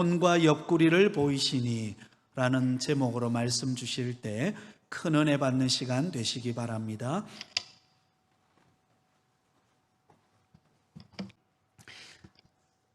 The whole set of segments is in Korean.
손과 옆구리를 보이시니 라는 제목으로 말씀 주실 때 큰 은혜 받는 시간 되시기 바랍니다.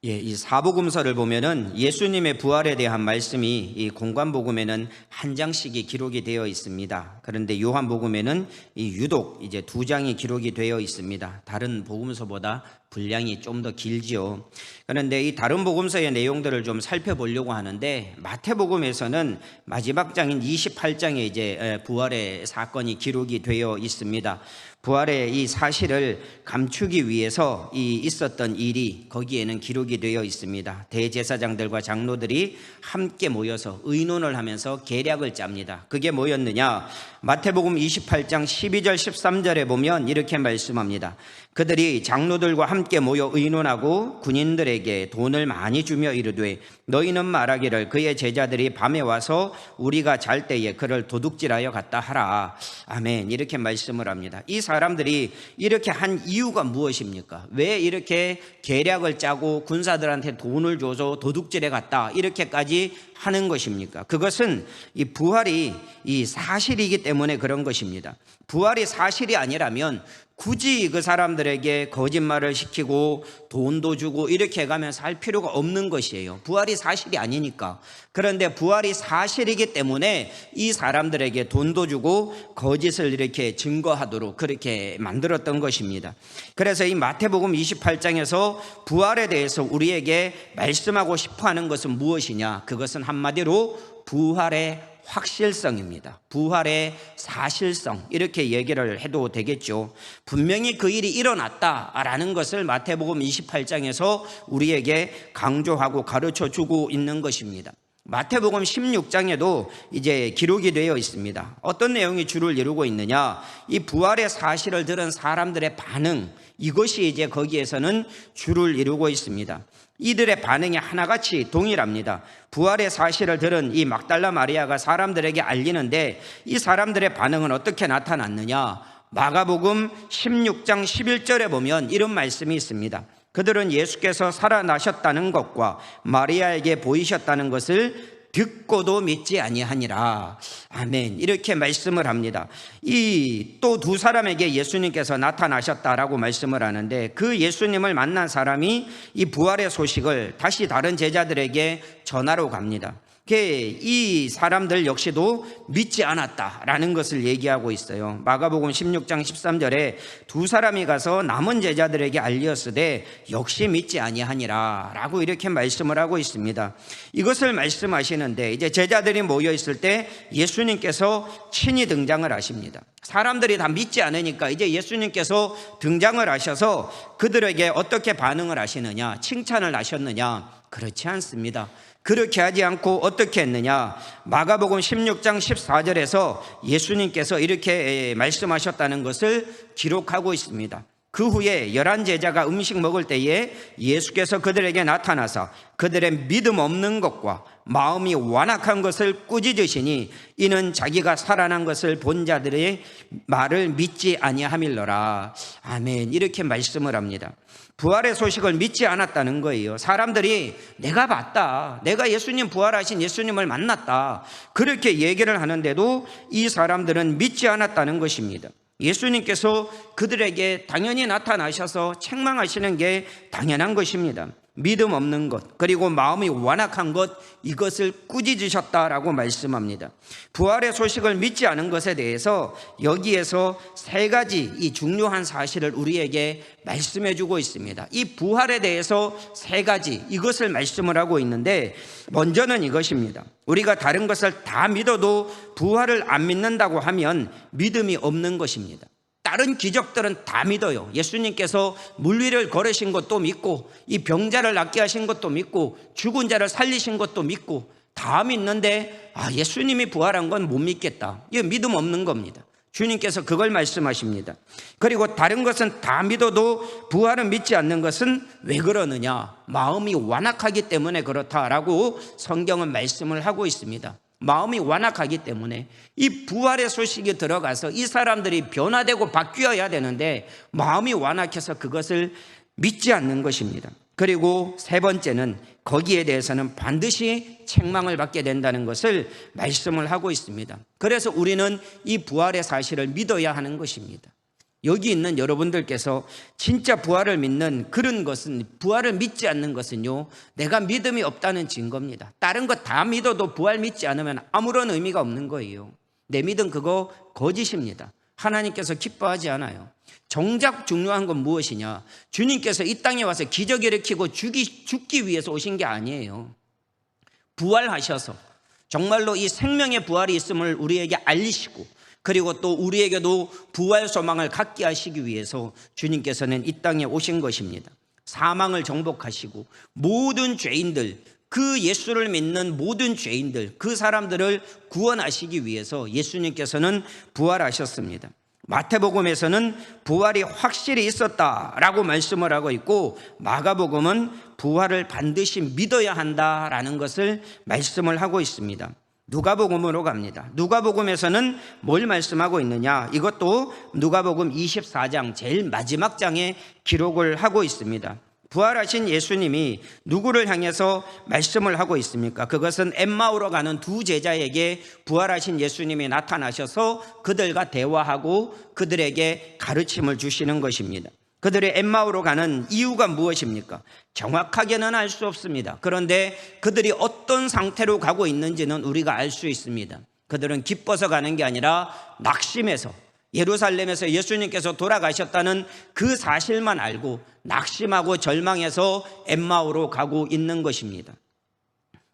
이 사복음서를 보면은 예수님의 부활에 대한 말씀이 이 공관복음에는 한 장씩이 기록이 되어 있습니다. 그런데 요한복음에는 유독 이제 2장이 기록이 되어 있습니다. 다른 복음서보다 분량이 좀 더 길지요. 그런데 이 다른 복음서의 내용들을 좀 살펴보려고 하는데, 마태복음에서는 마지막 장인 28장에 이제 부활의 사건이 기록이 되어 있습니다. 부활의 이 사실을 감추기 위해서 있었던 일이 거기에는 기록이 되어 있습니다. 대제사장들과 장로들이 함께 모여서 의논을 하면서 계략을 짭니다. 그게 뭐였느냐? 마태복음 28장 12절 13절에 보면 이렇게 말씀합니다. 그들이 장로들과 함께 모여 의논하고 군인들에게 돈을 많이 주며 이르되, 너희는 말하기를 그의 제자들이 밤에 와서 우리가 잘 때에 그를 도둑질하여 갔다 하라. 아멘. 이렇게 말씀을 합니다. 이 사람들이 이렇게 한 이유가 무엇입니까? 왜 이렇게 계략을 짜고 군사들한테 돈을 줘서 도둑질해 갔다 이렇게까지 하는 것입니까? 그것은 이 부활이 이 사실이기 때문에 그런 것입니다. 부활이 사실이 아니라면 굳이 그 사람들에게 거짓말을 시키고 돈도 주고 이렇게 해가면서 할 필요가 없는 것이에요. 부활이 사실이 아니니까. 그런데 부활이 사실이기 때문에 이 사람들에게 돈도 주고 거짓을 이렇게 증거하도록 그렇게 만들었던 것입니다. 그래서 이 마태복음 28장에서 부활에 대해서 우리에게 말씀하고 싶어하는 것은 무엇이냐? 그것은 한마디로 부활의 확실성입니다. 부활의 사실성, 이렇게 얘기를 해도 되겠죠. 분명히 그 일이 일어났다라는 것을 마태복음 28장에서 우리에게 강조하고 가르쳐 주고 있는 것입니다. 마태복음 16장에도 이제 기록이 되어 있습니다. 어떤 내용이 주를 이루고 있느냐? 이 부활의 사실을 들은 사람들의 반응, 이것이 이제 거기에서는 주를 이루고 있습니다. 이들의 반응이 하나같이 동일합니다. 부활의 사실을 들은 이 막달라 마리아가 사람들에게 알리는데, 이 사람들의 반응은 어떻게 나타났느냐? 마가복음 16장 11절에 보면 이런 말씀이 있습니다. 그들은 예수께서 살아나셨다는 것과 마리아에게 보이셨다는 것을 듣고도 믿지 아니하니라. 아멘. 이렇게 말씀을 합니다. 이 또 두 사람에게 예수님께서 나타나셨다라고 말씀을 하는데, 그 예수님을 만난 사람이 이 부활의 소식을 다시 다른 제자들에게 전하러 갑니다. 이 사람들 역시도 믿지 않았다라는 것을 얘기하고 있어요. 마가복음 16장 13절에 두 사람이 가서 남은 제자들에게 알렸으되 역시 믿지 아니하니라 라고 이렇게 말씀을 하고 있습니다. 이것을 말씀하시는데, 이제 제자들이 모여 있을 때 예수님께서 친히 등장을 하십니다. 사람들이 다 믿지 않으니까 이제 예수님께서 등장을 하셔서 그들에게 어떻게 반응을 하시느냐? 칭찬을 하셨느냐? 그렇지 않습니다. 그렇게 하지 않고 어떻게 했느냐? 마가복음 16장 14절에서 예수님께서 이렇게 말씀하셨다는 것을 기록하고 있습니다. 그 후에 11제자가 음식 먹을 때에 예수께서 그들에게 나타나서 그들의 믿음 없는 것과 마음이 완악한 것을 꾸짖으시니, 이는 자기가 살아난 것을 본 자들의 말을 믿지 아니함일러라. 아멘. 이렇게 말씀을 합니다. 부활의 소식을 믿지 않았다는 거예요. 사람들이 내가 봤다, 내가 예수님 부활하신 예수님을 만났다, 그렇게 얘기를 하는데도 이 사람들은 믿지 않았다는 것입니다. 예수님께서 그들에게 당연히 나타나셔서 책망하시는 게 당연한 것입니다. 믿음 없는 것, 그리고 마음이 완악한 것, 이것을 꾸짖으셨다라고 말씀합니다. 부활의 소식을 믿지 않은 것에 대해서 여기에서 세 가지 이 중요한 사실을 우리에게 말씀해 주고 있습니다. 이 부활에 대해서 세 가지, 이것을 말씀을 하고 있는데, 먼저는 이것입니다. 우리가 다른 것을 다 믿어도 부활을 안 믿는다고 하면 믿음이 없는 것입니다. 다른 기적들은 다 믿어요. 예수님께서 물 위를 걸으신 것도 믿고, 이 병자를 낫게 하신 것도 믿고, 죽은 자를 살리신 것도 믿고, 다 믿는데 예수님이 부활한 건 못 믿겠다. 이거 믿음 없는 겁니다. 주님께서 그걸 말씀하십니다. 그리고 다른 것은 다 믿어도 부활은 믿지 않는 것은 왜 그러느냐? 마음이 완악하기 때문에 그렇다라고 성경은 말씀을 하고 있습니다. 마음이 완악하기 때문에 이 부활의 소식이 들어가서 이 사람들이 변화되고 바뀌어야 되는데 마음이 완악해서 그것을 믿지 않는 것입니다. 그리고 세 번째는 거기에 대해서는 반드시 책망을 받게 된다는 것을 말씀을 하고 있습니다. 그래서 우리는 이 부활의 사실을 믿어야 하는 것입니다. 여기 있는 여러분들께서 진짜 부활을 믿는 그런 것은, 부활을 믿지 않는 것은요, 내가 믿음이 없다는 증거입니다. 다른 것 다 믿어도 부활 믿지 않으면 아무런 의미가 없는 거예요. 내 믿음 그거 거짓입니다. 하나님께서 기뻐하지 않아요. 정작 중요한 건 무엇이냐? 주님께서 이 땅에 와서 기적 일으키고 죽기 위해서 오신 게 아니에요. 부활하셔서 정말로 이 생명의 부활이 있음을 우리에게 알리시고, 그리고 또 우리에게도 부활 소망을 갖게 하시기 위해서 주님께서는 이 땅에 오신 것입니다. 사망을 정복하시고 모든 죄인들, 그 예수를 믿는 모든 죄인들, 그 사람들을 구원하시기 위해서 예수님께서는 부활하셨습니다. 마태복음에서는 부활이 확실히 있었다라고 말씀을 하고 있고, 마가복음은 부활을 반드시 믿어야 한다라는 것을 말씀을 하고 있습니다. 누가복음으로 갑니다. 누가복음에서는 뭘 말씀하고 있느냐? 이것도 누가복음 24장 제일 마지막 장에 기록을 하고 있습니다. 부활하신 예수님이 누구를 향해서 말씀을 하고 있습니까? 그것은 엠마오로 가는 두 제자에게 부활하신 예수님이 나타나셔서 그들과 대화하고 그들에게 가르침을 주시는 것입니다. 그들의 엠마오로 가는 이유가 무엇입니까? 정확하게는 알 수 없습니다. 그런데 그들이 어떤 상태로 가고 있는지는 우리가 알 수 있습니다. 그들은 기뻐서 가는 게 아니라 낙심해서, 예루살렘에서 예수님께서 돌아가셨다는 그 사실만 알고 낙심하고 절망해서 엠마오로 가고 있는 것입니다.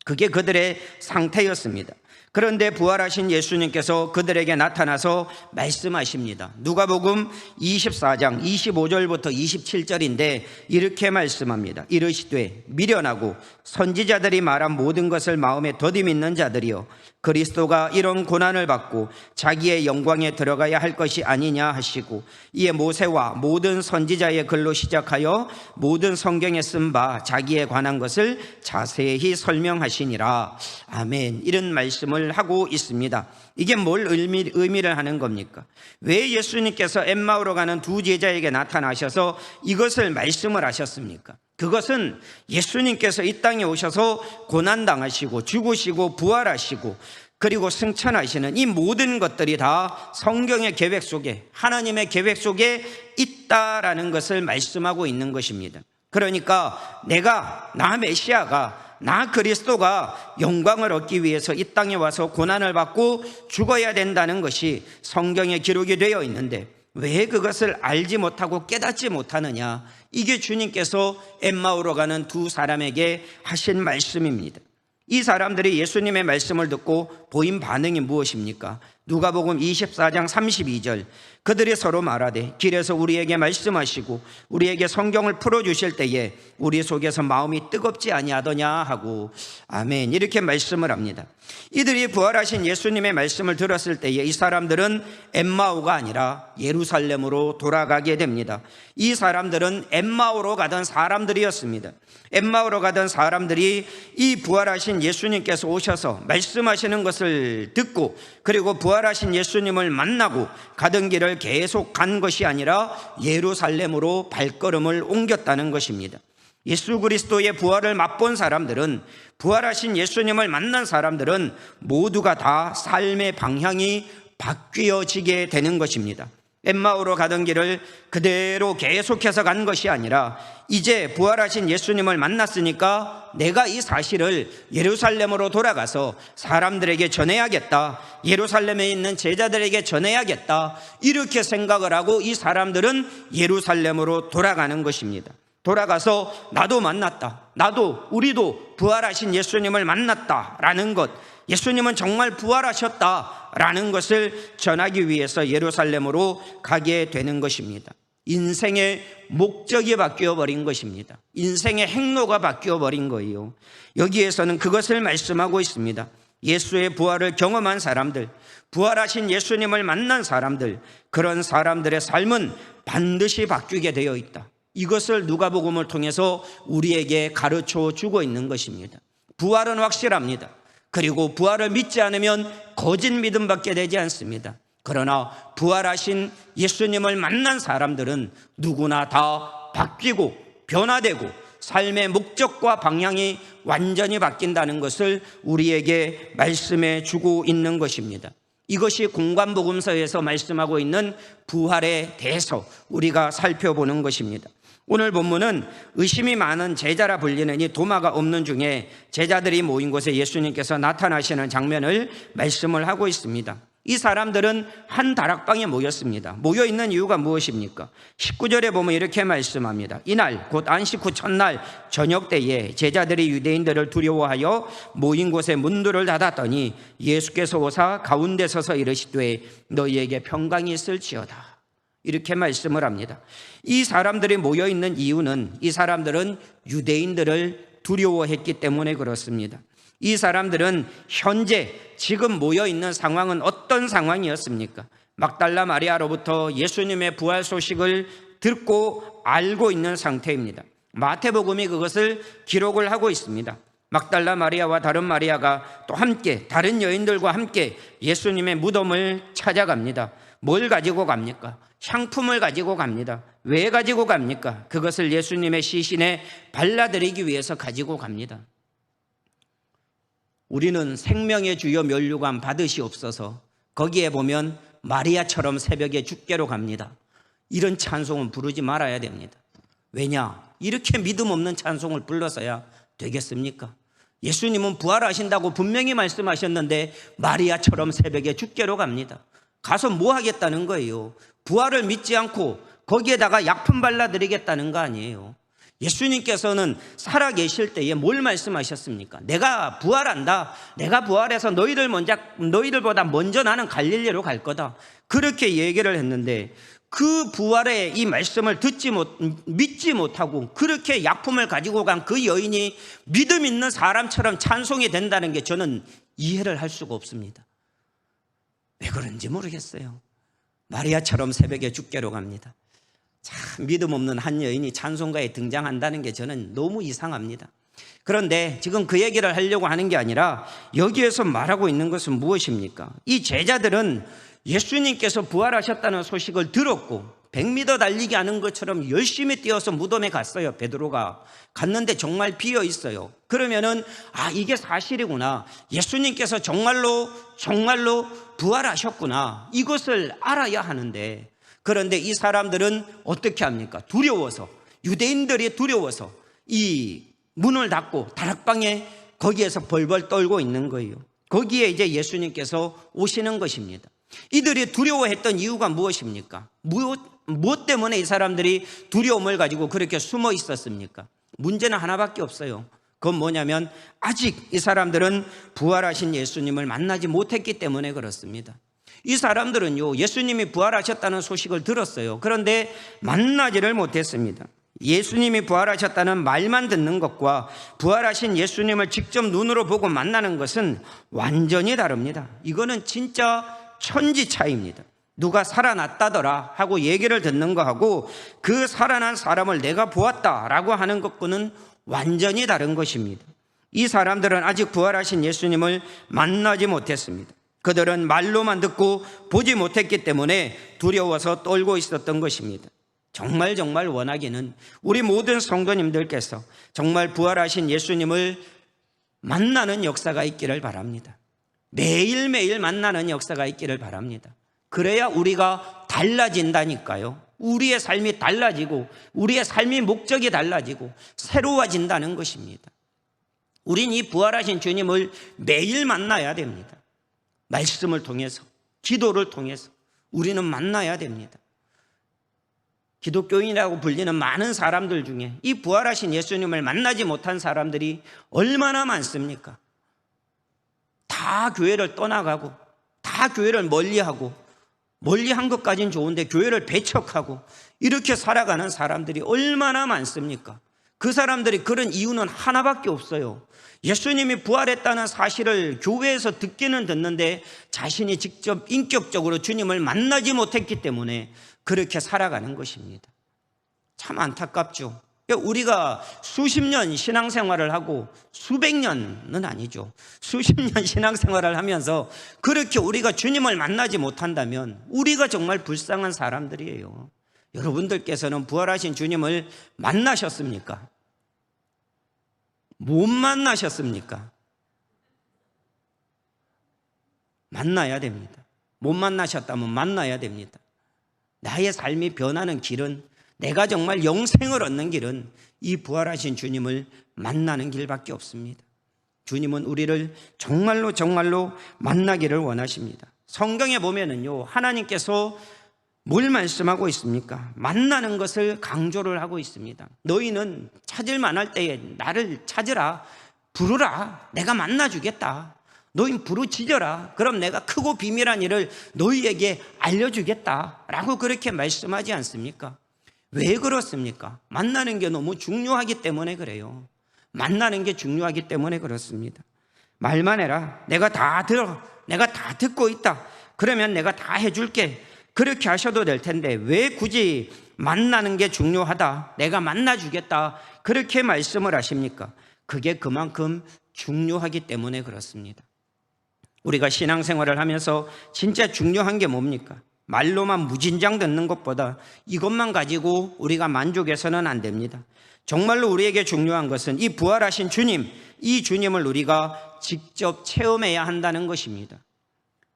그게 그들의 상태였습니다. 그런데 부활하신 예수님께서 그들에게 나타나서 말씀하십니다. 누가복음 24장 25절부터 27절인데 이렇게 말씀합니다. 이르시되 미련하고 선지자들이 말한 모든 것을 마음에 더디 믿는 자들이여, 그리스도가 이런 고난을 받고 자기의 영광에 들어가야 할 것이 아니냐 하시고, 이에 모세와 모든 선지자의 글로 시작하여 모든 성경에 쓴 바 자기에 관한 것을 자세히 설명하시니라. 아멘. 이런 말씀을 하고 있습니다. 이게 뭘 의미를 하는 겁니까? 왜 예수님께서 엠마오로 가는 두 제자에게 나타나셔서 이것을 말씀을 하셨습니까? 그것은 예수님께서 이 땅에 오셔서 고난당하시고 죽으시고 부활하시고 그리고 승천하시는 이 모든 것들이 다 성경의 계획 속에, 하나님의 계획 속에 있다라는 것을 말씀하고 있는 것입니다. 그러니까 나 메시아가, 나 그리스도가 영광을 얻기 위해서 이 땅에 와서 고난을 받고 죽어야 된다는 것이 성경에 기록이 되어 있는데 왜 그것을 알지 못하고 깨닫지 못하느냐? 이게 주님께서 엠마오로 가는 두 사람에게 하신 말씀입니다. 이 사람들이 예수님의 말씀을 듣고 보인 반응이 무엇입니까? 누가복음 24장 32절, 그들이 서로 말하되 길에서 우리에게 말씀하시고 우리에게 성경을 풀어주실 때에 우리 속에서 마음이 뜨겁지 아니하더냐 하고, 아멘, 이렇게 말씀을 합니다. 이들이 부활하신 예수님의 말씀을 들었을 때에 이 사람들은 엠마오가 아니라 예루살렘으로 돌아가게 됩니다. 이 사람들은 엠마오로 가던 사람들이었습니다. 엠마오로 가던 사람들이 이 부활하신 예수님께서 오셔서 말씀하시는 것을 듣고 그리고 부활하신 예수님을 만나고 가던 길을 계속 간 것이 아니라 예루살렘으로 발걸음을 옮겼다는 것입니다. 예수 그리스도의 부활을 맛본 사람들은, 부활하신 예수님을 만난 사람들은 모두가 다 삶의 방향이 바뀌어지게 되는 것입니다. 엠마오로 가던 길을 그대로 계속해서 간 것이 아니라 이제 부활하신 예수님을 만났으니까 내가 이 사실을 예루살렘으로 돌아가서 사람들에게 전해야겠다, 예루살렘에 있는 제자들에게 전해야겠다, 이렇게 생각을 하고 이 사람들은 예루살렘으로 돌아가는 것입니다. 돌아가서 나도 만났다, 우리도 부활하신 예수님을 만났다라는 것, 예수님은 정말 부활하셨다라는 것을 전하기 위해서 예루살렘으로 가게 되는 것입니다. 인생의 목적이 바뀌어 버린 것입니다. 인생의 행로가 바뀌어 버린 거예요. 여기에서는 그것을 말씀하고 있습니다. 예수의 부활을 경험한 사람들, 부활하신 예수님을 만난 사람들, 그런 사람들의 삶은 반드시 바뀌게 되어 있다. 이것을 누가복음을 통해서 우리에게 가르쳐 주고 있는 것입니다. 부활은 확실합니다. 그리고 부활을 믿지 않으면 거짓 믿음밖에 되지 않습니다. 그러나 부활하신 예수님을 만난 사람들은 누구나 다 바뀌고 변화되고 삶의 목적과 방향이 완전히 바뀐다는 것을 우리에게 말씀해 주고 있는 것입니다. 이것이 공관복음서에서 말씀하고 있는 부활에 대해서 우리가 살펴보는 것입니다. 오늘 본문은 의심이 많은 제자라 불리는 이 도마가 없는 중에 제자들이 모인 곳에 예수님께서 나타나시는 장면을 말씀을 하고 있습니다. 이 사람들은 한 다락방에 모였습니다. 모여 있는 이유가 무엇입니까? 19절에 보면 이렇게 말씀합니다. 이날 곧 안식 후 첫날 저녁 때에 제자들이 유대인들을 두려워하여 모인 곳에 문들을 닫았더니 예수께서 오사 가운데 서서 이르시되 너희에게 평강이 있을지어다. 이렇게 말씀을 합니다. 이 사람들이 모여 있는 이유는 이 사람들은 유대인들을 두려워했기 때문에 그렇습니다. 이 사람들은 현재 지금 모여 있는 상황은 어떤 상황이었습니까? 막달라 마리아로부터 예수님의 부활 소식을 듣고 알고 있는 상태입니다. 마태복음이 그것을 기록을 하고 있습니다. 막달라 마리아와 다른 마리아가 또 함께 다른 여인들과 함께 예수님의 무덤을 찾아갑니다. 뭘 가지고 갑니까? 향품을 가지고 갑니다. 왜 가지고 갑니까? 그것을 예수님의 시신에 발라드리기 위해서 가지고 갑니다. 우리는 생명의 주여 면류관 받으시옵소서, 거기에 보면 마리아처럼 새벽에 죽게로 갑니다. 이런 찬송은 부르지 말아야 됩니다. 왜냐? 이렇게 믿음 없는 찬송을 불러서야 되겠습니까? 예수님은 부활하신다고 분명히 말씀하셨는데 마리아처럼 새벽에 죽게로 갑니다. 가서 뭐 하겠다는 거예요? 부활을 믿지 않고 거기에다가 약품 발라드리겠다는 거 아니에요. 예수님께서는 살아계실 때에 뭘 말씀하셨습니까? 내가 부활한다. 내가 부활해서 너희들보다 먼저 나는 갈릴리로 갈 거다. 그렇게 얘기를 했는데 그 부활의 이 말씀을 믿지 못하고 그렇게 약품을 가지고 간 그 여인이 믿음 있는 사람처럼 찬송이 된다는 게 저는 이해를 할 수가 없습니다. 왜 그런지 모르겠어요. 마리아처럼 새벽에 죽게로 갑니다. 참 믿음 없는 한 여인이 찬송가에 등장한다는 게 저는 너무 이상합니다. 그런데 지금 그 얘기를 하려고 하는 게 아니라 여기에서 말하고 있는 것은 무엇입니까? 이 제자들은 예수님께서 부활하셨다는 소식을 들었고 100m 달리기 하는 것처럼 열심히 뛰어서 무덤에 갔어요. 베드로가 갔는데 정말 비어 있어요. 그러면은 이게 사실이구나. 예수님께서 정말로 부활하셨구나. 이것을 알아야 하는데, 그런데 이 사람들은 어떻게 합니까? 두려워서, 유대인들이 두려워서 이 문을 닫고 다락방에 거기에서 벌벌 떨고 있는 거예요. 거기에 이제 예수님께서 오시는 것입니다. 이들이 두려워했던 이유가 무엇입니까? 무엇 때문에 이 사람들이 두려움을 가지고 그렇게 숨어 있었습니까? 문제는 하나밖에 없어요. 그건 뭐냐면 아직 이 사람들은 부활하신 예수님을 만나지 못했기 때문에 그렇습니다. 이 사람들은요, 예수님이 부활하셨다는 소식을 들었어요. 그런데 만나지를 못했습니다. 예수님이 부활하셨다는 말만 듣는 것과 부활하신 예수님을 직접 눈으로 보고 만나는 것은 완전히 다릅니다. 이거는 진짜 천지 차이입니다. 누가 살아났다더라 하고 얘기를 듣는 거하고 그 살아난 사람을 내가 보았다라고 하는 것과는 완전히 다른 것입니다. 이 사람들은 아직 부활하신 예수님을 만나지 못했습니다. 그들은 말로만 듣고 보지 못했기 때문에 두려워서 떨고 있었던 것입니다. 정말 원하기는 우리 모든 성도님들께서 정말 부활하신 예수님을 만나는 역사가 있기를 바랍니다. 매일매일 만나는 역사가 있기를 바랍니다. 그래야 우리가 달라진다니까요. 우리의 삶이 달라지고 우리의 삶의 목적이 달라지고 새로워진다는 것입니다. 우린 이 부활하신 주님을 매일 만나야 됩니다. 말씀을 통해서, 기도를 통해서 우리는 만나야 됩니다. 기독교인이라고 불리는 많은 사람들 중에 이 부활하신 예수님을 만나지 못한 사람들이 얼마나 많습니까? 다 교회를 떠나가고 다 교회를 멀리하고, 멀리한 것까지는 좋은데 교회를 배척하고 이렇게 살아가는 사람들이 얼마나 많습니까? 그 사람들이 그런 이유는 하나밖에 없어요. 예수님이 부활했다는 사실을 교회에서 듣기는 듣는데 자신이 직접 인격적으로 주님을 만나지 못했기 때문에 그렇게 살아가는 것입니다. 참 안타깝죠. 우리가 수십 년 신앙생활을 하고 수백 년은 아니죠. 수십 년 신앙생활을 하면서 그렇게 우리가 주님을 만나지 못한다면 우리가 정말 불쌍한 사람들이에요. 여러분들께서는 부활하신 주님을 만나셨습니까? 못 만나셨습니까? 만나야 됩니다. 못 만나셨다면 만나야 됩니다. 나의 삶이 변하는 길은, 내가 정말 영생을 얻는 길은 이 부활하신 주님을 만나는 길밖에 없습니다. 주님은 우리를 정말로 정말로 만나기를 원하십니다. 성경에 보면은요, 하나님께서 뭘 말씀하고 있습니까? 만나는 것을 강조를 하고 있습니다. 너희는 찾을 만할 때에 나를 찾으라, 부르라, 내가 만나주겠다. 너희 부르짖어라, 그럼 내가 크고 비밀한 일을 너희에게 알려주겠다 라고 그렇게 말씀하지 않습니까? 왜 그렇습니까? 만나는 게 너무 중요하기 때문에 그래요. 만나는 게 중요하기 때문에 그렇습니다. 말만 해라, 내가 다 들어, 내가 다 듣고 있다, 그러면 내가 다 해줄게, 그렇게 하셔도 될 텐데 왜 굳이 만나는 게 중요하다, 내가 만나주겠다 그렇게 말씀을 하십니까? 그게 그만큼 중요하기 때문에 그렇습니다. 우리가 신앙생활을 하면서 진짜 중요한 게 뭡니까? 말로만 무진장 듣는 것보다 이것만 가지고 우리가 만족해서는 안 됩니다. 정말로 우리에게 중요한 것은 이 부활하신 주님, 이 주님을 우리가 직접 체험해야 한다는 것입니다.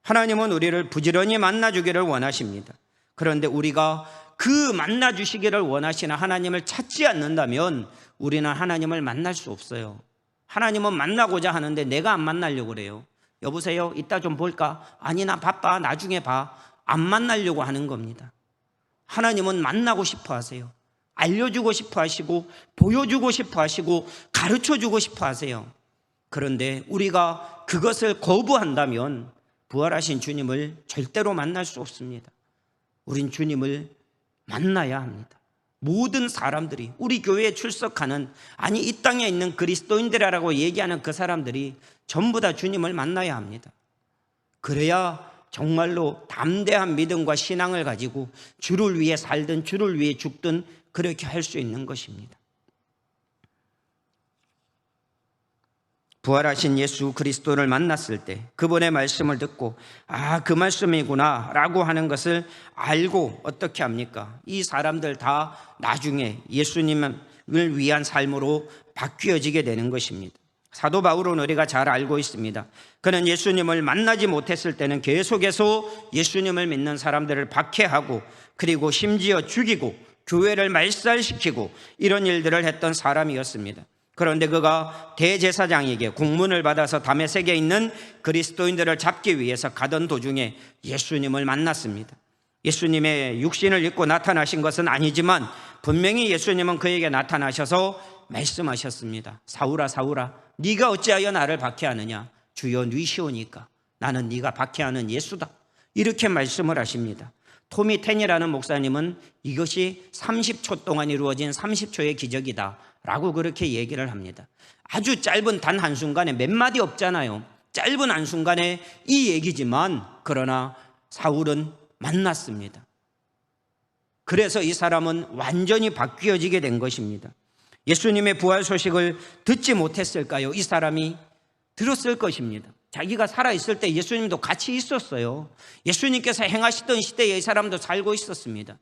하나님은 우리를 부지런히 만나주기를 원하십니다. 그런데 우리가 그 만나주시기를 원하시는 하나님을 찾지 않는다면 우리는 하나님을 만날 수 없어요. 하나님은 만나고자 하는데 내가 안 만나려고 그래요. 여보세요? 이따 좀 볼까? 아니, 나 바빠, 나중에 봐. 안 만나려고 하는 겁니다. 하나님은 만나고 싶어 하세요. 알려주고 싶어 하시고, 보여주고 싶어 하시고, 가르쳐주고 싶어 하세요. 그런데 우리가 그것을 거부한다면 부활하신 주님을 절대로 만날 수 없습니다. 우린 주님을 만나야 합니다. 모든 사람들이, 우리 교회에 출석하는, 아니 이 땅에 있는 그리스도인들이라고 얘기하는 그 사람들이 전부 다 주님을 만나야 합니다. 그래야 정말로 담대한 믿음과 신앙을 가지고 주를 위해 살든 주를 위해 죽든 그렇게 할 수 있는 것입니다. 부활하신 예수 그리스도를 만났을 때 그분의 말씀을 듣고 그 말씀이구나 라고 하는 것을 알고 어떻게 합니까? 이 사람들 다 나중에 예수님을 위한 삶으로 바뀌어지게 되는 것입니다. 사도 바울은 우리가 잘 알고 있습니다. 그는 예수님을 만나지 못했을 때는 계속해서 예수님을 믿는 사람들을 박해하고, 그리고 심지어 죽이고 교회를 말살시키고 이런 일들을 했던 사람이었습니다. 그런데 그가 대제사장에게 공문을 받아서 다메섹에 있는 그리스도인들을 잡기 위해서 가던 도중에 예수님을 만났습니다. 예수님의 육신을 입고 나타나신 것은 아니지만 분명히 예수님은 그에게 나타나셔서 말씀하셨습니다. 사울아, 사울아, 네가 어찌하여 나를 박해하느냐? 주여, 네시오니까 나는 네가 박해하는 예수다, 이렇게 말씀을 하십니다. 토미 텐이라는 목사님은 이것이 30초 동안 이루어진 30초의 기적이다 라고 그렇게 얘기를 합니다. 아주 짧은 단 한순간에, 몇 마디 없잖아요. 짧은 한순간에 이 얘기지만, 그러나 사울은 만났습니다. 그래서 이 사람은 완전히 바뀌어지게 된 것입니다. 예수님의 부활 소식을 듣지 못했을까요? 이 사람이 들었을 것입니다. 자기가 살아있을 때 예수님도 같이 있었어요. 예수님께서 행하시던 시대에 이 사람도 살고 있었습니다.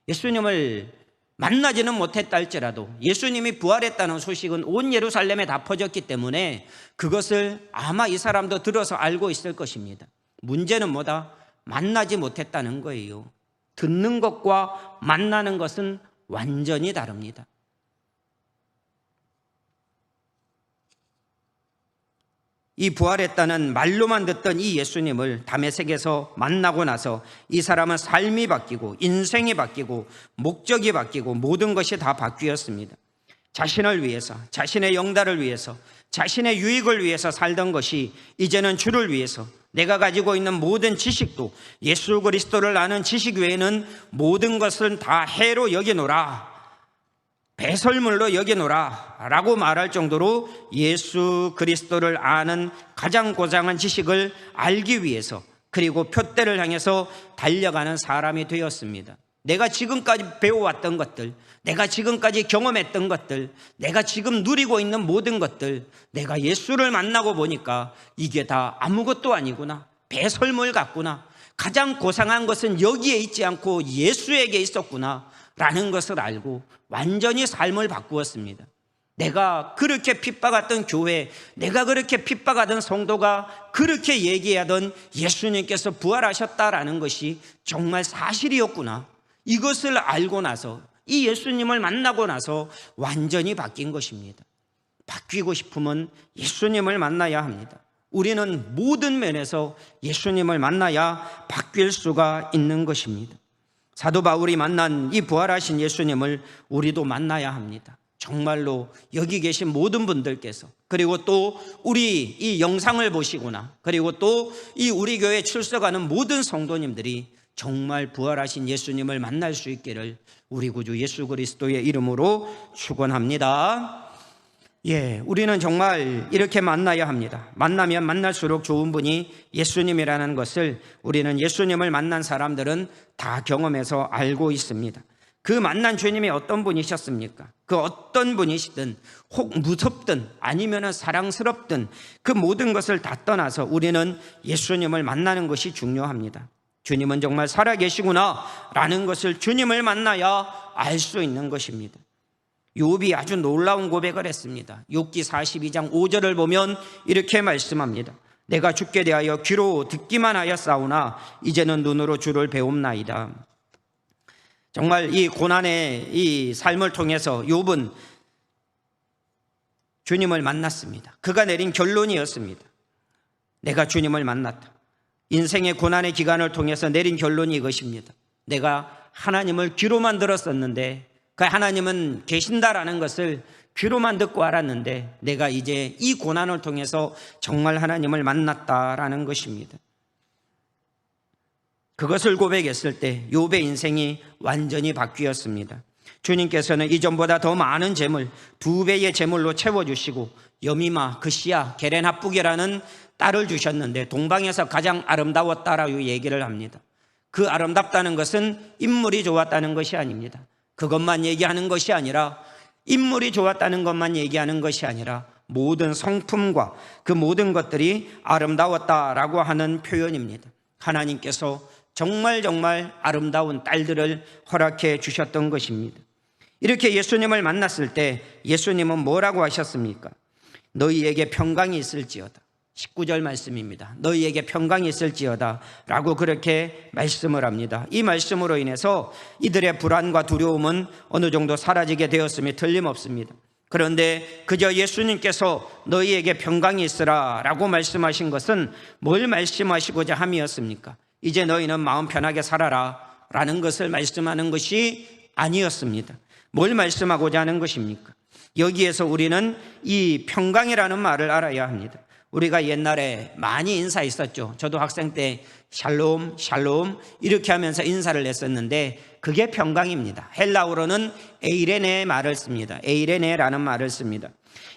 예수님을 만나지는 못했다 할지라도 예수님이 부활했다는 소식은 온 예루살렘에 다 퍼졌기 때문에 그것을 아마 이 사람도 들어서 알고 있을 것입니다. 문제는 뭐다? 만나지 못했다는 거예요. 듣는 것과 만나는 것은 완전히 다릅니다. 이 부활했다는 말로만 듣던 이 예수님을 다메섹에서 만나고 나서 이 사람은 삶이 바뀌고 인생이 바뀌고 목적이 바뀌고 모든 것이 다 바뀌었습니다. 자신을 위해서, 자신의 영달을 위해서, 자신의 유익을 위해서 살던 것이 이제는 주를 위해서, 내가 가지고 있는 모든 지식도 예수 그리스도를 아는 지식 외에는 모든 것은 다 해로 여기노라, 배설물로 여기노라 라고 말할 정도로 예수 그리스도를 아는 가장 고상한 지식을 알기 위해서, 그리고 표대를 향해서 달려가는 사람이 되었습니다. 내가 지금까지 배워왔던 것들, 내가 지금까지 경험했던 것들, 내가 지금 누리고 있는 모든 것들, 내가 예수를 만나고 보니까 이게 다 아무것도 아니구나, 배설물 같구나, 가장 고상한 것은 여기에 있지 않고 예수에게 있었구나 라는 것을 알고 완전히 삶을 바꾸었습니다. 내가 그렇게 핍박했던 교회, 내가 그렇게 핍박하던 성도가 그렇게 얘기하던 예수님께서 부활하셨다라는 것이 정말 사실이었구나. 이것을 알고 나서, 이 예수님을 만나고 나서 완전히 바뀐 것입니다. 바뀌고 싶으면 예수님을 만나야 합니다. 우리는 모든 면에서 예수님을 만나야 바뀔 수가 있는 것입니다. 사도 바울이 만난 이 부활하신 예수님을 우리도 만나야 합니다. 정말로 여기 계신 모든 분들께서, 그리고 또 우리 이 영상을 보시거나, 그리고 또 이 우리 교회에 출석하는 모든 성도님들이 정말 부활하신 예수님을 만날 수 있기를 우리 구주 예수 그리스도의 이름으로 축원합니다. 우리는 정말 이렇게 만나야 합니다. 만나면 만날수록 좋은 분이 예수님이라는 것을 우리는 예수님을 만난 사람들은 다 경험해서 알고 있습니다. 그 만난 주님이 어떤 분이셨습니까? 그 어떤 분이시든, 혹 무섭든 아니면 사랑스럽든 그 모든 것을 다 떠나서 우리는 예수님을 만나는 것이 중요합니다. 주님은 정말 살아계시구나 라는 것을 주님을 만나야 알 수 있는 것입니다. 욥이 아주 놀라운 고백을 했습니다. 욥기 42장 5절을 보면 이렇게 말씀합니다. 내가 주께 대하여 귀로 듣기만 하였사오나 이제는 눈으로 주를 배움나이다. 정말 이 고난의 이 삶을 통해서 욥은 주님을 만났습니다. 그가 내린 결론이었습니다. 내가 주님을 만났다. 인생의 고난의 기간을 통해서 내린 결론이 이것입니다. 내가 하나님을 귀로만 들었었는데, 그 하나님은 계신다라는 것을 귀로만 듣고 알았는데, 내가 이제 이 고난을 통해서 정말 하나님을 만났다라는 것입니다. 그것을 고백했을 때 욥의 인생이 완전히 바뀌었습니다. 주님께서는 이전보다 더 많은 재물, 2배의 재물로 채워주시고 여미마, 그시야, 게렌합북이라는 딸을 주셨는데 동방에서 가장 아름다웠다라고 얘기를 합니다. 그 아름답다는 것은 인물이 좋았다는 것이 아닙니다. 그것만 얘기하는 것이 아니라, 인물이 좋았다는 것만 얘기하는 것이 아니라 모든 성품과 그 모든 것들이 아름다웠다라고 하는 표현입니다. 하나님께서 정말 아름다운 딸들을 허락해 주셨던 것입니다. 이렇게 예수님을 만났을 때 예수님은 뭐라고 하셨습니까? 너희에게 평강이 있을지어다. 19절 말씀입니다. 너희에게 평강이 있을지어다 라고 그렇게 말씀을 합니다. 이 말씀으로 인해서 이들의 불안과 두려움은 어느 정도 사라지게 되었음이 틀림없습니다. 그런데 그저 예수님께서 너희에게 평강이 있으라 라고 말씀하신 것은 뭘 말씀하시고자 함이었습니까? 이제 너희는 마음 편하게 살아라 라는 것을 말씀하는 것이 아니었습니다. 뭘 말씀하고자 하는 것입니까? 여기에서 우리는 이 평강이라는 말을 알아야 합니다. 우리가 옛날에 많이 인사했었죠. 저도 학생 때 샬롬, 샬롬 이렇게 하면서 인사를 했었는데 그게 평강입니다. 헬라어로는 에이레네 말을 씁니다. 에이레네라는 말을 씁니다.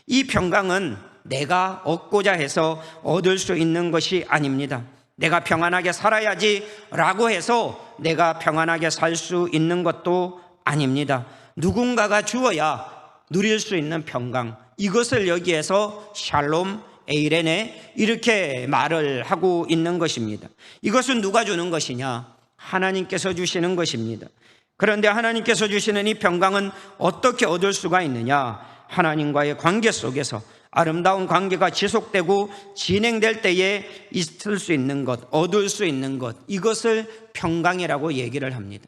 이 평강은 내가 얻고자 해서 얻을 수 있는 것이 아닙니다. 내가 평안하게 살아야지 라고 해서 내가 평안하게 살 수 있는 것도 아닙니다. 누군가가 주어야 누릴 수 있는 평강, 이것을 여기에서 샬롬, 에이레네 이렇게 말을 하고 있는 것입니다. 이것은 누가 주는 것이냐? 하나님께서 주시는 것입니다. 그런데 하나님께서 주시는 이 평강은 어떻게 얻을 수가 있느냐? 하나님과의 관계 속에서 아름다운 관계가 지속되고 진행될 때에 있을 수 있는 것, 얻을 수 있는 것, 이것을 평강이라고 얘기를 합니다.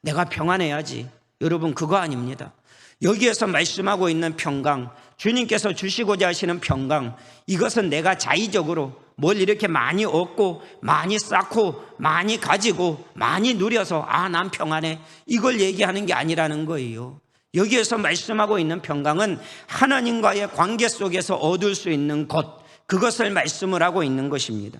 내가 평안해야지. 여러분, 그거 아닙니다. 여기에서 말씀하고 있는 평강, 주님께서 주시고자 하시는 평강, 이것은 내가 자의적으로 뭘 이렇게 많이 얻고 많이 쌓고 많이 가지고 많이 누려서 난 평안해, 이걸 얘기하는 게 아니라는 거예요. 여기에서 말씀하고 있는 평강은 하나님과의 관계 속에서 얻을 수 있는 것, 그것을 말씀을 하고 있는 것입니다.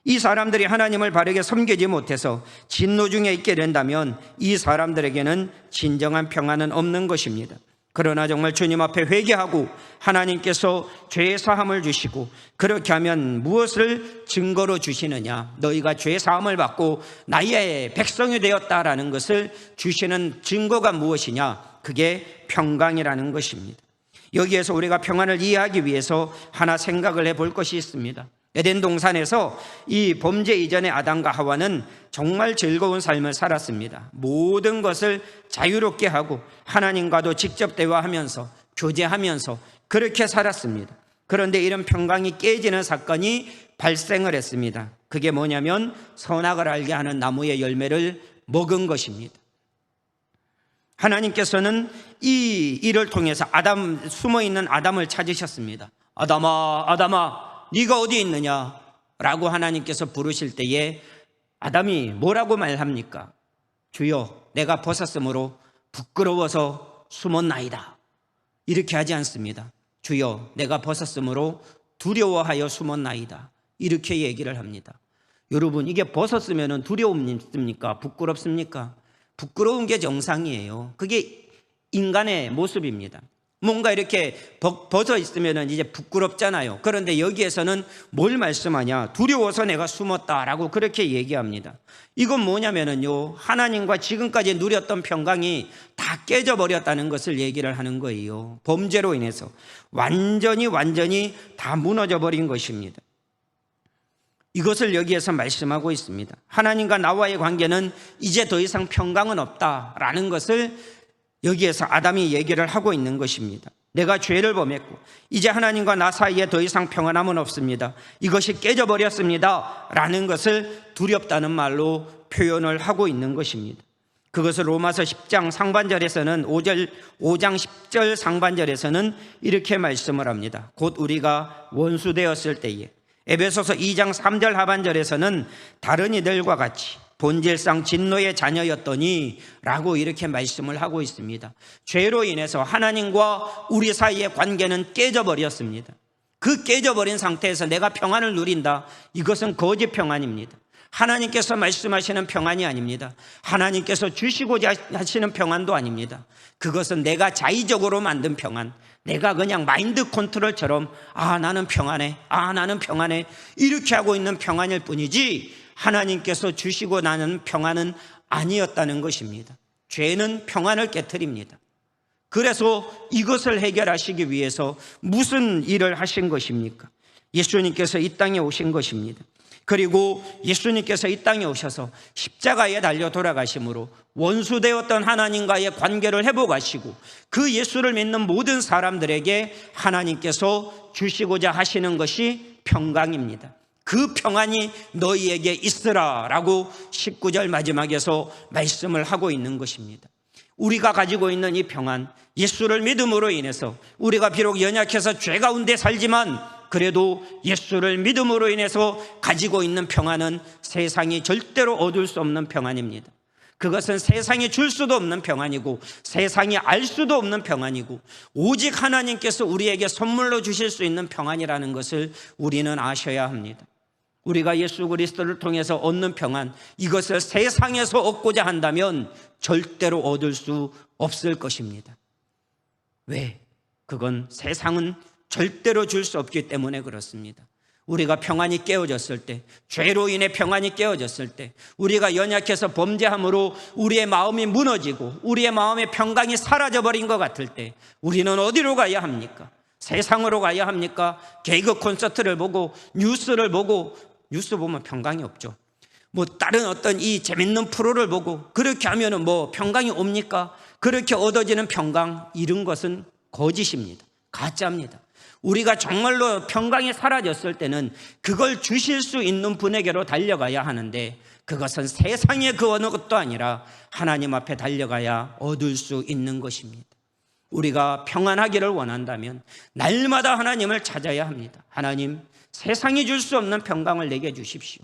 이 사람들이 하나님을 바르게 섬기지 못해서 진노 중에 있게 된다면 이 사람들에게는 진정한 평안은 없는 것입니다. 그러나 정말 주님 앞에 회개하고 하나님께서 죄 사함을 주시고, 그렇게 하면 무엇을 증거로 주시느냐? 너희가 죄 사함을 받고 나의 백성이 되었다라는 것을 주시는 증거가 무엇이냐? 그게 평강이라는 것입니다. 여기에서 우리가 평안을 이해하기 위해서 하나 생각을 해볼 것이 있습니다. 에덴 동산에서 이 범죄 이전의 아담과 하와는 정말 즐거운 삶을 살았습니다. 모든 것을 자유롭게 하고 하나님과도 직접 대화하면서 교제하면서 그렇게 살았습니다. 그런데 이런 평강이 깨지는 사건이 발생을 했습니다. 그게 뭐냐면 선악을 알게 하는 나무의 열매를 먹은 것입니다. 하나님께서는 이 일을 통해서 숨어있는 아담을 찾으셨습니다. 아담아, 아담아, 네가 어디 있느냐? 라고 하나님께서 부르실 때에 아담이 뭐라고 말합니까? 주여, 내가 벗었으므로 부끄러워서 숨었나이다. 이렇게 하지 않습니다. 주여, 내가 벗었으므로 두려워하여 숨었나이다. 이렇게 얘기를 합니다. 여러분, 이게 벗었으면 두려움 있습니까? 부끄럽습니까? 부끄러운 게 정상이에요. 그게 인간의 모습입니다. 뭔가 이렇게 벗어 있으면 이제 부끄럽잖아요. 그런데 여기에서는 뭘 말씀하냐? 두려워서 내가 숨었다라고 그렇게 얘기합니다. 이건 뭐냐면요, 하나님과 지금까지 누렸던 평강이 다 깨져버렸다는 것을 얘기를 하는 거예요. 범죄로 인해서 완전히 다 무너져 버린 것입니다. 이것을 여기에서 말씀하고 있습니다. 하나님과 나와의 관계는 이제 더 이상 평강은 없다라는 것을 여기에서 아담이 얘기를 하고 있는 것입니다. 내가 죄를 범했고 이제 하나님과 나 사이에 더 이상 평안함은 없습니다. 이것이 깨져버렸습니다 라는 것을 두렵다는 말로 표현을 하고 있는 것입니다. 그것을 로마서 10장 상반절에서는 5장 10절 상반절에서는 이렇게 말씀을 합니다. 곧 우리가 원수되었을 때에, 에베소서 2장 3절 하반절에서는 다른 이들과 같이 본질상 진노의 자녀였더니 라고 이렇게 말씀을 하고 있습니다. 죄로 인해서 하나님과 우리 사이의 관계는 깨져버렸습니다. 그 깨져버린 상태에서 내가 평안을 누린다, 이것은 거짓 평안입니다. 하나님께서 말씀하시는 평안이 아닙니다. 하나님께서 주시고자 하시는 평안도 아닙니다. 그것은 내가 자의적으로 만든 평안, 내가 그냥 마인드 컨트롤처럼 나는 평안해, 나는 평안해 이렇게 하고 있는 평안일 뿐이지 하나님께서 주시고 나는 평안은 아니었다는 것입니다. 죄는 평안을 깨트립니다. 그래서 이것을 해결하시기 위해서 무슨 일을 하신 것입니까? 예수님께서 이 땅에 오신 것입니다. 그리고 예수님께서 이 땅에 오셔서 십자가에 달려 돌아가심으로 원수되었던 하나님과의 관계를 회복하시고 그 예수를 믿는 모든 사람들에게 하나님께서 주시고자 하시는 것이 평강입니다. 그 평안이 너희에게 있으라 라고 19절 마지막에서 말씀을 하고 있는 것입니다. 우리가 가지고 있는 이 평안, 예수를 믿음으로 인해서 우리가 비록 연약해서 죄 가운데 살지만 그래도 예수를 믿음으로 인해서 가지고 있는 평안은 세상이 절대로 얻을 수 없는 평안입니다. 그것은 세상이 줄 수도 없는 평안이고 세상이 알 수도 없는 평안이고 오직 하나님께서 우리에게 선물로 주실 수 있는 평안이라는 것을 우리는 아셔야 합니다. 우리가 예수 그리스도를 통해서 얻는 평안, 이것을 세상에서 얻고자 한다면 절대로 얻을 수 없을 것입니다. 왜? 그건 세상은 절대로 줄 수 없기 때문에 그렇습니다. 우리가 평안이 깨어졌을 때, 죄로 인해 평안이 깨어졌을 때, 우리가 연약해서 범죄함으로 우리의 마음이 무너지고 우리의 마음의 평강이 사라져버린 것 같을 때 우리는 어디로 가야 합니까? 세상으로 가야 합니까? 개그 콘서트를 보고 뉴스를 보고, 뉴스 보면 평강이 없죠. 다른 어떤 이 재밌는 프로를 보고 그렇게 하면은 평강이 옵니까? 그렇게 얻어지는 평강, 이런 것은 거짓입니다. 가짜입니다. 우리가 정말로 평강이 사라졌을 때는 그걸 주실 수 있는 분에게로 달려가야 하는데 그것은 세상의 그 어느 것도 아니라 하나님 앞에 달려가야 얻을 수 있는 것입니다. 우리가 평안하기를 원한다면 날마다 하나님을 찾아야 합니다. 하나님, 세상이 줄 수 없는 평강을 내게 주십시오.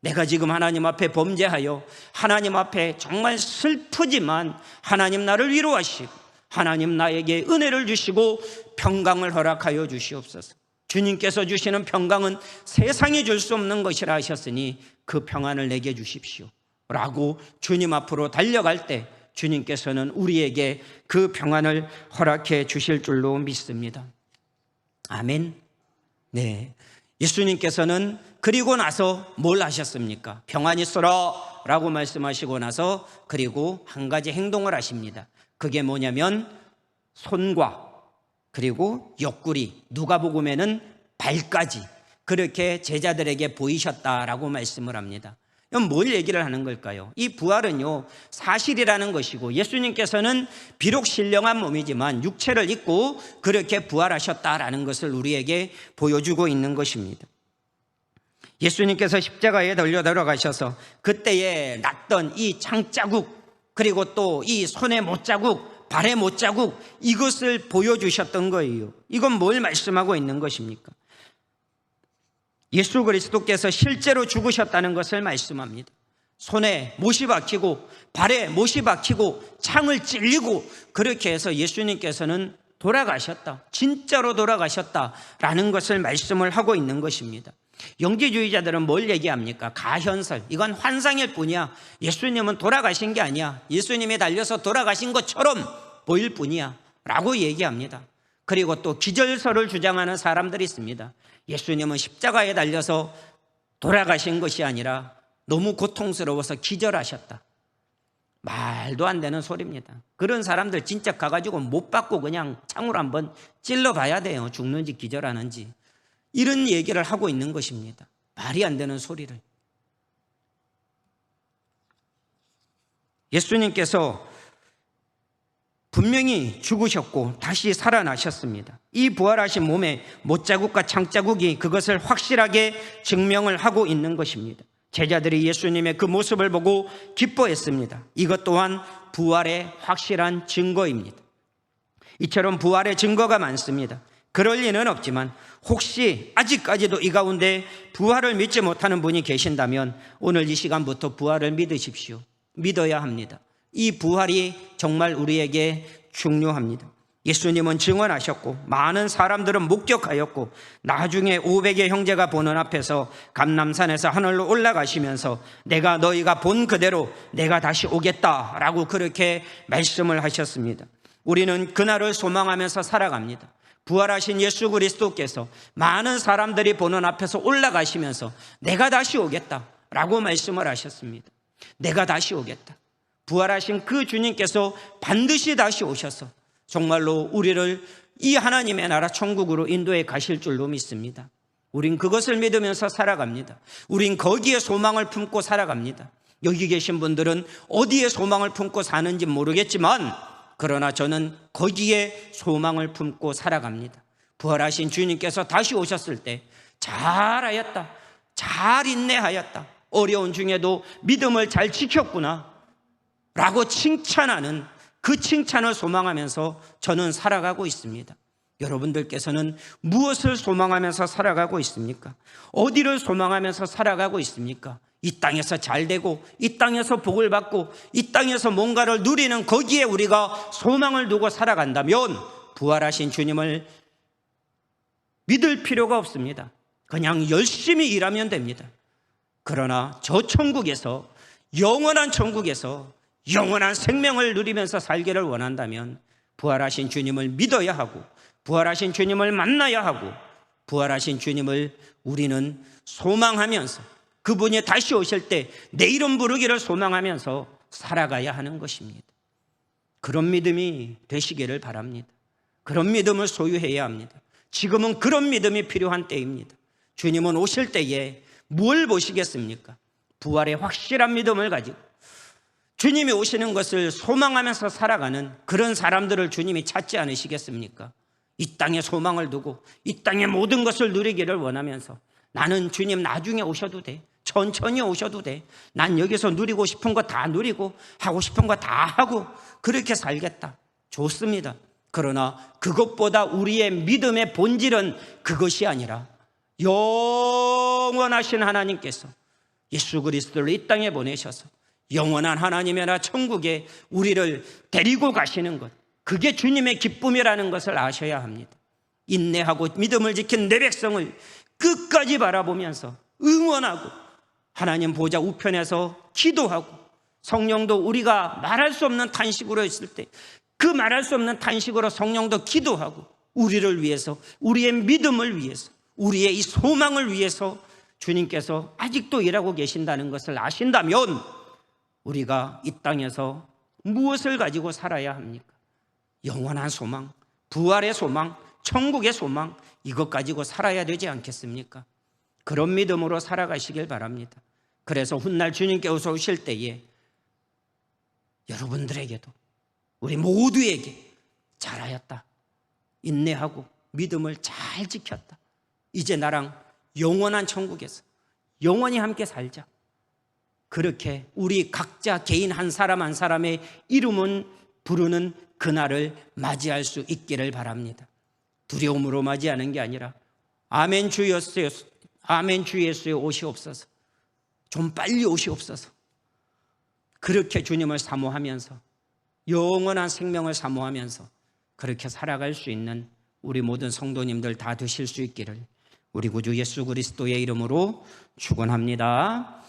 내가 지금 하나님 앞에 범죄하여 하나님 앞에 정말 슬프지만 하나님 나를 위로하시고 하나님 나에게 은혜를 주시고 평강을 허락하여 주시옵소서. 주님께서 주시는 평강은 세상이 줄 수 없는 것이라 하셨으니 그 평안을 내게 주십시오 라고 주님 앞으로 달려갈 때 주님께서는 우리에게 그 평안을 허락해 주실 줄로 믿습니다. 아멘. 네, 예수님께서는 그리고 나서 뭘 하셨습니까? 평안이 있어라 라고 말씀하시고 나서 그리고 한 가지 행동을 하십니다. 그게 뭐냐면 손과 그리고 옆구리, 누가복음에는 발까지 그렇게 제자들에게 보이셨다라고 말씀을 합니다. 그럼 뭘 얘기를 하는 걸까요? 이 부활은요, 사실이라는 것이고 예수님께서는 비록 신령한 몸이지만 육체를 입고 그렇게 부활하셨다라는 것을 우리에게 보여주고 있는 것입니다. 예수님께서 십자가에 달려 들어가셔서 그때에 났던 이 창자국, 그리고 또 이 손의 못자국, 발의 못자국, 이것을 보여주셨던 거예요. 이건 뭘 말씀하고 있는 것입니까? 예수 그리스도께서 실제로 죽으셨다는 것을 말씀합니다. 손에 못이 박히고 발에 못이 박히고 창을 찔리고 그렇게 해서 예수님께서는 돌아가셨다, 진짜로 돌아가셨다라는 것을 말씀을 하고 있는 것입니다. 영지주의자들은 뭘 얘기합니까? 가현설, 이건 환상일 뿐이야. 예수님은 돌아가신 게 아니야. 예수님이 달려서 돌아가신 것처럼 보일 뿐이야 라고 얘기합니다. 그리고 또 기절설을 주장하는 사람들이 있습니다. 예수님은 십자가에 달려서 돌아가신 것이 아니라 너무 고통스러워서 기절하셨다. 말도 안 되는 소리입니다. 그런 사람들 진짜 가가지고 못 받고 그냥 창으로 한번 찔러봐야 돼요. 죽는지 기절하는지. 이런 얘기를 하고 있는 것입니다. 말이 안 되는 소리를. 예수님께서 분명히 죽으셨고 다시 살아나셨습니다. 이 부활하신 몸에 못자국과 창자국이 그것을 확실하게 증명을 하고 있는 것입니다. 제자들이 예수님의 그 모습을 보고 기뻐했습니다. 이것 또한 부활의 확실한 증거입니다. 이처럼 부활의 증거가 많습니다. 그럴 리는 없지만 혹시 아직까지도 이 가운데 부활을 믿지 못하는 분이 계신다면 오늘 이 시간부터 부활을 믿으십시오. 믿어야 합니다. 이 부활이 정말 우리에게 중요합니다. 예수님은 증언하셨고 많은 사람들은 목격하였고 나중에 500의 형제가 보는 앞에서 감람산에서 하늘로 올라가시면서 내가 너희가 본 그대로 내가 다시 오겠다라고 그렇게 말씀을 하셨습니다. 우리는 그날을 소망하면서 살아갑니다. 부활하신 예수 그리스도께서 많은 사람들이 보는 앞에서 올라가시면서 내가 다시 오겠다라고 말씀을 하셨습니다. 내가 다시 오겠다. 부활하신 그 주님께서 반드시 다시 오셔서 정말로 우리를 이 하나님의 나라 천국으로 인도해 가실 줄로 믿습니다. 우린 그것을 믿으면서 살아갑니다. 우린 거기에 소망을 품고 살아갑니다. 여기 계신 분들은 어디에 소망을 품고 사는지 모르겠지만 그러나 저는 거기에 소망을 품고 살아갑니다. 부활하신 주님께서 다시 오셨을 때 잘하였다, 잘 인내하였다, 어려운 중에도 믿음을 잘 지켰구나 라고 칭찬하는 그 칭찬을 소망하면서 저는 살아가고 있습니다. 여러분들께서는 무엇을 소망하면서 살아가고 있습니까? 어디를 소망하면서 살아가고 있습니까? 이 땅에서 잘 되고 이 땅에서 복을 받고 이 땅에서 뭔가를 누리는 거기에 우리가 소망을 두고 살아간다면 부활하신 주님을 믿을 필요가 없습니다. 그냥 열심히 일하면 됩니다. 그러나 저 천국에서, 영원한 천국에서 영원한 생명을 누리면서 살기를 원한다면 부활하신 주님을 믿어야 하고 부활하신 주님을 만나야 하고 부활하신 주님을 우리는 소망하면서 그분이 다시 오실 때 내 이름 부르기를 소망하면서 살아가야 하는 것입니다. 그런 믿음이 되시기를 바랍니다. 그런 믿음을 소유해야 합니다. 지금은 그런 믿음이 필요한 때입니다. 주님은 오실 때에 뭘 보시겠습니까? 부활의 확실한 믿음을 가지고 주님이 오시는 것을 소망하면서 살아가는 그런 사람들을 주님이 찾지 않으시겠습니까? 이 땅에 소망을 두고 이 땅의 모든 것을 누리기를 원하면서 나는 주님 나중에 오셔도 돼, 천천히 오셔도 돼, 난 여기서 누리고 싶은 거 다 누리고 하고 싶은 거 다 하고 그렇게 살겠다. 좋습니다. 그러나 그것보다 우리의 믿음의 본질은 그것이 아니라 영원하신 하나님께서 예수 그리스도를 이 땅에 보내셔서 영원한 하나님의 나라 천국에 우리를 데리고 가시는 것, 그게 주님의 기쁨이라는 것을 아셔야 합니다. 인내하고 믿음을 지킨 내 백성을 끝까지 바라보면서 응원하고 하나님 보좌 우편에서 기도하고 성령도 우리가 말할 수 없는 탄식으로 있을 때 그 말할 수 없는 탄식으로 성령도 기도하고 우리를 위해서, 우리의 믿음을 위해서, 우리의 이 소망을 위해서 주님께서 아직도 일하고 계신다는 것을 아신다면 우리가 이 땅에서 무엇을 가지고 살아야 합니까? 영원한 소망, 부활의 소망, 천국의 소망, 이것 가지고 살아야 되지 않겠습니까? 그런 믿음으로 살아가시길 바랍니다. 그래서 훗날 주님께서 오실 때에 여러분들에게도 우리 모두에게 잘하였다, 인내하고 믿음을 잘 지켰다, 이제 나랑 영원한 천국에서 영원히 함께 살자, 그렇게 우리 각자 개인 한 사람 한 사람의 이름은 부르는 그날을 맞이할 수 있기를 바랍니다. 두려움으로 맞이하는 게 아니라 아멘 주 예수여, 아멘 주 예수여 오시옵소서, 좀 빨리 오시옵소서, 그렇게 주님을 사모하면서 영원한 생명을 사모하면서 그렇게 살아갈 수 있는 우리 모든 성도님들 다 되실 수 있기를 우리 구주 예수 그리스도의 이름으로 축원합니다.